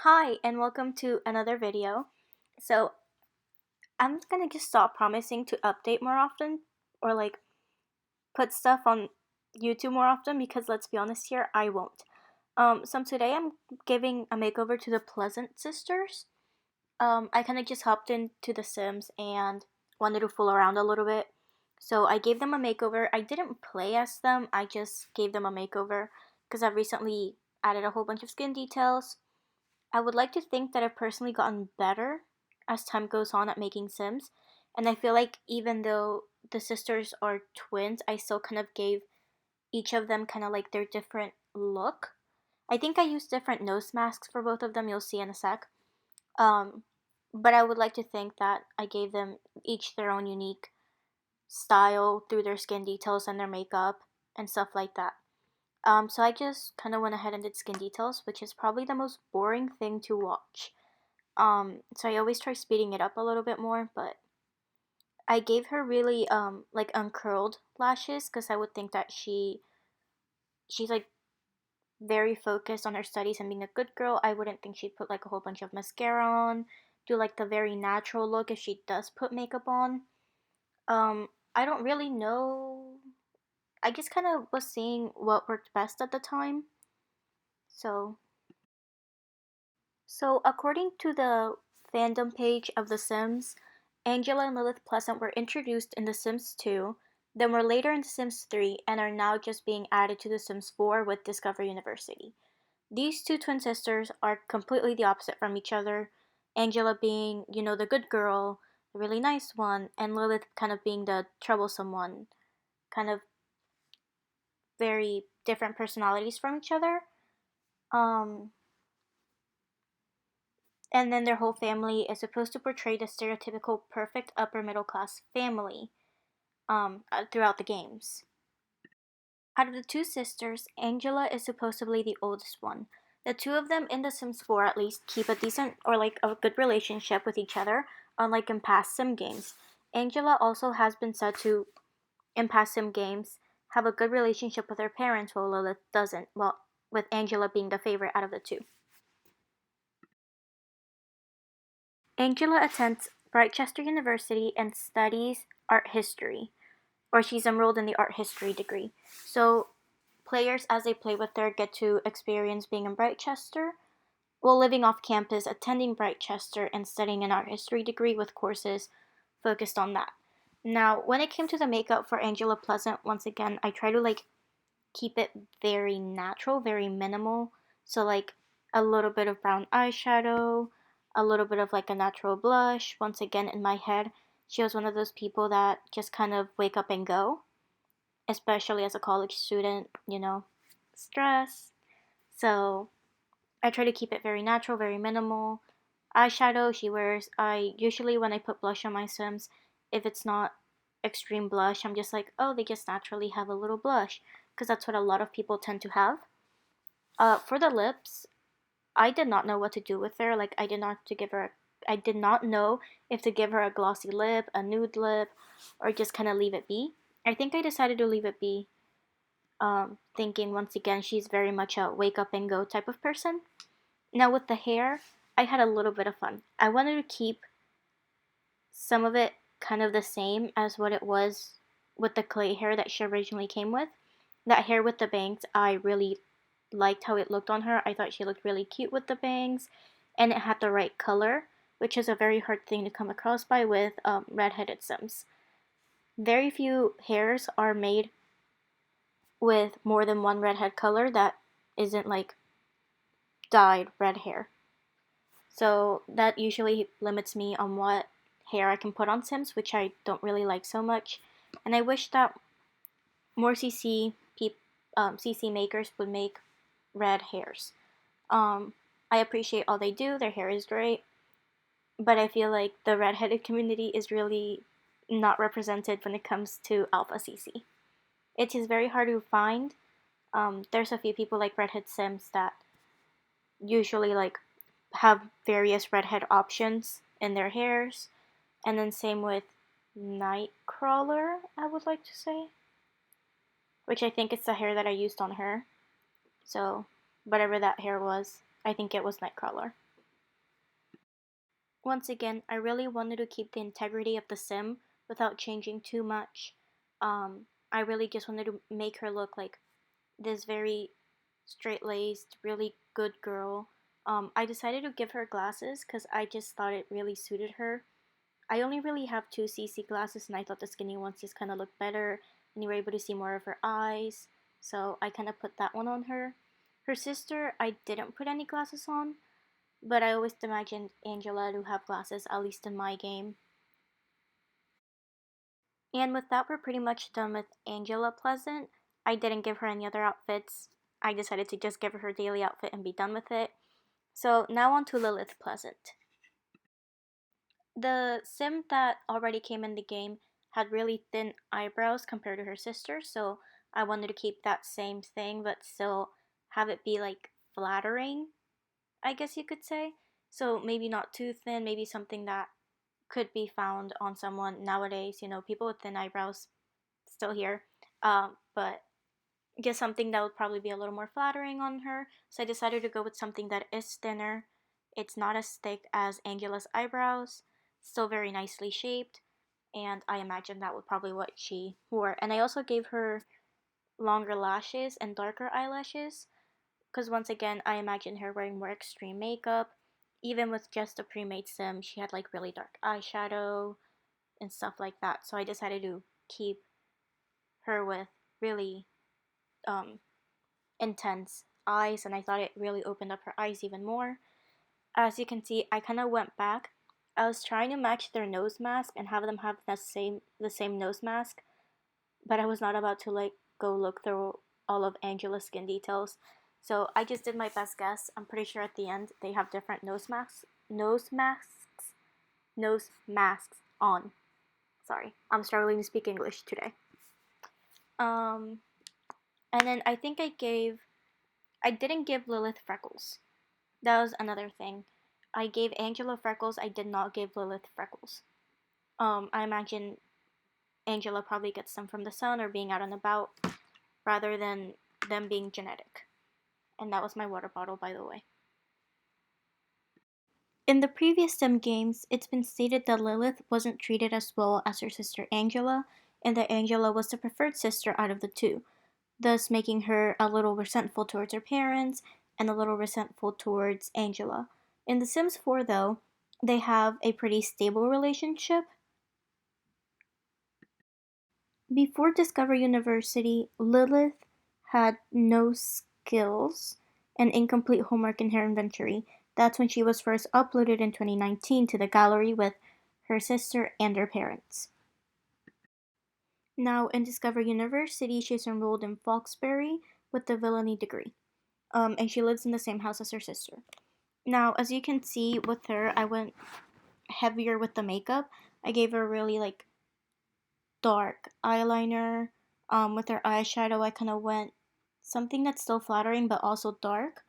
Hi, and welcome to another video. So, I'm gonna just stop promising to update more often or put stuff on YouTube more often because let's be honest here, I won't. So today I'm giving a makeover to the Pleasant sisters. I kind of just hopped into The Sims and wanted to fool around a little bit. So I gave them a makeover. I didn't play as them, I just gave them a makeover because I've recently added a whole bunch of skin details. I would like to think that I've personally gotten better as time goes on at making Sims, and I feel like even though the sisters are twins, I still kind of gave each of them kind of like their different look. I think I used different nose masks for both of them, you'll see in a sec. Um, but I would like to think that I gave them each their own unique style through their skin details and their makeup and stuff like that. So I just kind of went ahead and did skin details, which is probably the most boring thing to watch. So I always try speeding it up a little bit more, but I gave her really like uncurled lashes because I would think that she's like very focused on her studies and being a good girl. I wouldn't think she'd put like a whole bunch of mascara on, do like the very natural look if she does put makeup on. I don't really know. I just kind of was seeing what worked best at the time. So So, according to the fandom page of The Sims, Angela and Lilith Pleasant were introduced in The Sims 2, then were later in The Sims 3, and are now just being added to The Sims 4 with Discover University. These two twin sisters are completely the opposite from each other. Angela being, the good girl, the really nice one, and Lilith kind of being the troublesome one. Kind of very different personalities from each other. Um, and then their whole family is supposed to portray the stereotypical perfect upper middle class family throughout the games. Out of the two sisters, Angela is supposedly the oldest one. The two of them in The Sims 4 at least keep a decent or like a good relationship with each other, unlike in past Sim games. Angela also has been said to, in past Sim games, have a good relationship with her parents while Lilith doesn't, well, with Angela being the favorite out of the two. Angela attends Brightchester University and studies art history, or she's enrolled in the art history degree. So players, as they play with her, get to experience being in Brightchester, while living off campus, attending Brightchester, and studying an art history degree with courses focused on that. Now, when it came to the makeup for Angela Pleasant, once again, I try to keep it very natural, very minimal. So a little bit of brown eyeshadow, a little bit of like a natural blush. Once again, in my head, she was one of those people that just kind of wake up and go, especially as a college student, stress. So I try to keep it very natural, very minimal. Eyeshadow she wears, I usually when I put blush on my Sims, if it's not extreme blush, I'm just like, oh, they just naturally have a little blush, because that's what a lot of people tend to have. For the lips, I did not know what to do with her. Like I did not know if to give her a glossy lip, a nude lip, or just kind of leave it be. I think I decided to leave it be, thinking once again she's very much a wake up and go type of person. Now with the hair, I had a little bit of fun. I wanted to keep some of it kind of the same as what it was with the clay hair that she originally came with. That hair with the bangs, I really liked how it looked on her. I thought she looked really cute with the bangs, and it had the right color, which is a very hard thing to come across by with redheaded Sims. Very few hairs are made with more than one redhead color that isn't like dyed red hair. So that usually limits me on what hair I can put on Sims, which I don't really like so much. And I wish that more CC makers would make red hairs. I appreciate all they do. Their hair is great, but I feel like the redheaded community is really not represented when it comes to Alpha CC. It is very hard to find. There's a few people like Redhead Sims that usually have various redhead options in their hairs, and then same with Nightcrawler, I would like to say, which I think it's the hair that I used on her. So whatever that hair was, I think it was Nightcrawler. Once again, I really wanted to keep the integrity of the sim without changing too much. I really just wanted to make her look like this very straight laced, really good girl. I decided to give her glasses because I just thought it really suited her. I only really have two CC glasses, and I thought the skinny ones just kind of looked better, and you were able to see more of her eyes. So I kind of put that one on her. Her sister, I didn't put any glasses on, but I always imagined Angela to have glasses, at least in my game. And with that, we're pretty much done with Angela Pleasant. I didn't give her any other outfits. I decided to just give her her daily outfit and be done with it. So now on to Lilith Pleasant. The sim that already came in the game had really thin eyebrows compared to her sister, so I wanted to keep that same thing but still have it be like flattering, I guess you could say. So maybe not too thin, maybe something that could be found on someone nowadays. People with thin eyebrows still here, but get something that would probably be a little more flattering on her. So I decided to go with something that is thinner. It's not as thick as Angela's eyebrows, still very nicely shaped, and I imagine that would probably what she wore. And I also gave her longer lashes and darker eyelashes because once again, I imagine her wearing more extreme makeup. Even with just a pre-made sim, she had like really dark eyeshadow and stuff like that. So I decided to keep her with really um, intense eyes, and I thought it really opened up her eyes even more. As you can see, I kind of went back. I was trying to match their nose mask and have them have the same nose mask, but I was not about to like go look through all of Angela's skin details. So I just did my best guess. I'm pretty sure at the end they have different nose masks on. Sorry, I'm struggling to speak English today. Um, and then I didn't give Lilith freckles. That was another thing. I gave Angela freckles. I did not give Lilith freckles. I imagine Angela probably gets them from the sun or being out and about, rather than them being genetic. And that was my water bottle, by the way. In the previous Sim games, it's been stated that Lilith wasn't treated as well as her sister Angela, and that Angela was the preferred sister out of the two, thus making her a little resentful towards her parents and a little resentful towards Angela. In The Sims 4, though, they have a pretty stable relationship. Before Discover University, Lilith had no skills and incomplete homework in her inventory. That's when she was first uploaded in 2019 to the gallery with her sister and her parents. Now, in Discover University, she's enrolled in Foxbury with the villainy degree. And she lives in the same house as her sister. Now, as you can see with her, I went heavier with the makeup. I gave her really like dark eyeliner. With her eyeshadow, I kind of went something that's still flattering but also dark.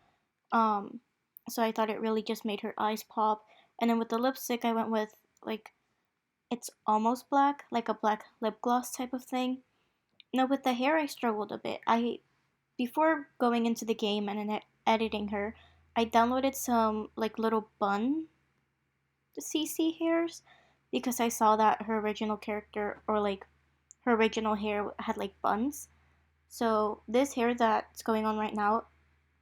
Um, so I thought it really just made her eyes pop. And then with the lipstick, I went with like it's almost black, like a black lip gloss type of thing. Now with the hair, I struggled a bit. I before going into the game and editing her, I downloaded some like little bun CC hairs because I saw that her original character or like her original hair had like buns. So this hair that's going on right now,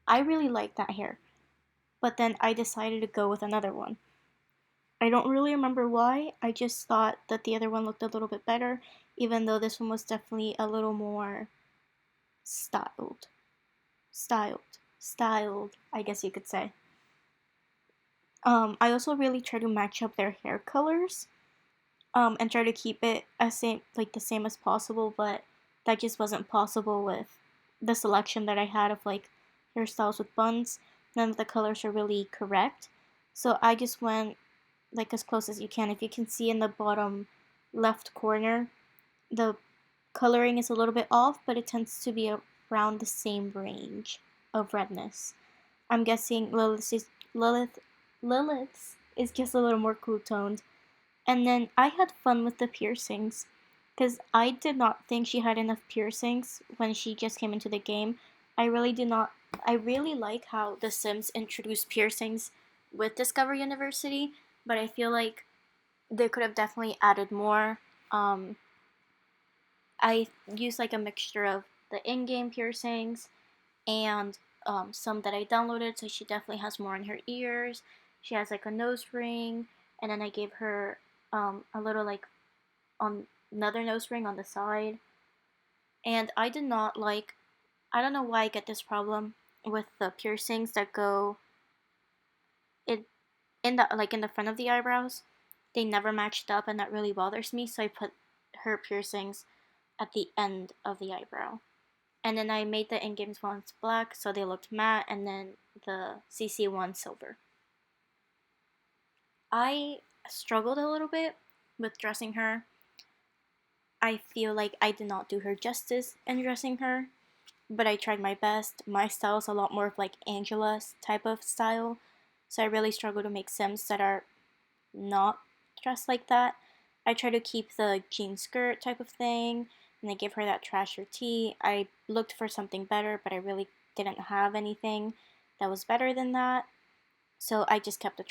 I really like that hair. But then I decided to go with another one. I don't really remember why. I just thought that the other one looked a little bit better, even though this one was definitely a little more styled. Styled. Styled, I guess you could say. I also really try to match up their hair colors. And try to keep it the same as possible, but that just wasn't possible with the selection that I had of like hairstyles with buns. None of the colors are really correct, so I just went like as close as you can. If you can see in the bottom left corner, the coloring is a little bit off, but it tends to be around the same range of redness. I'm guessing Lilith's is just a little more cool toned. And then I had fun with the piercings because I did not think she had enough piercings when she just came into the game. I really did not. I really like how The Sims introduced piercings with Discover University. but I feel like they could have definitely added more. Um, I used like a mixture of the in-game piercings and some that I downloaded, so she definitely has more in her ears. She has like a nose ring, and then I gave her a little like on another nose ring on the side. And I did not like, I don't know why I get this problem with the piercings that go in in the front of the eyebrows. They never matched up, and that really bothers me. So I put her piercings at the end of the eyebrow. And then I made the in-game ones black so they looked matte, and then the CC one silver. I struggled a little bit with dressing her. I feel like I did not do her justice in dressing her, but I tried my best. My style is a lot more of like Angela's type of style, so I really struggle to make Sims that are not dressed like that. I try to keep the jean skirt type of thing, and I give her that trasher tee. I looked for something better, but I really didn't have anything that was better than that, so I just kept the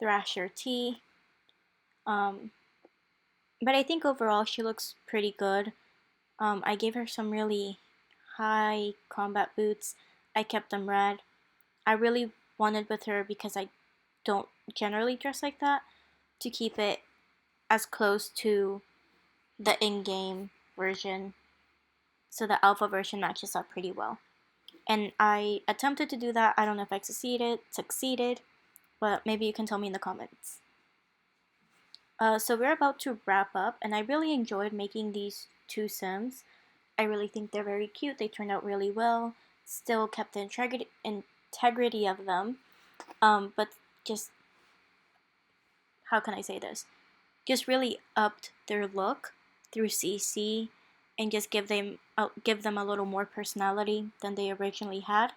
thrasher tee. Um, but I think overall she looks pretty good. I gave her some really high combat boots. I kept them red. I really wanted with her, because I don't generally dress like that, to keep it as close to the in-game version, so the alpha version matches up pretty well. And I attempted to do that. I don't know if I succeeded, but maybe you can tell me in the comments. So we're about to wrap up, and I really enjoyed making these two Sims. I really think they're very cute. They turned out really well. Still kept the integrity of them, but just, how can I say this? Just really upped their look through CC, and just give them a little more personality than they originally had.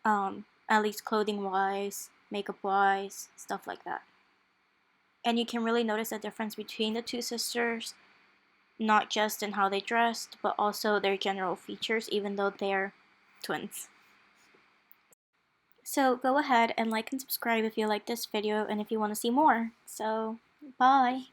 At least clothing wise, makeup wise, stuff like that. And you can really notice a difference between the two sisters, not just in how they dressed, but also their general features, even though they're twins. So go ahead and like and subscribe if you like this video and if you want to see more. So, bye!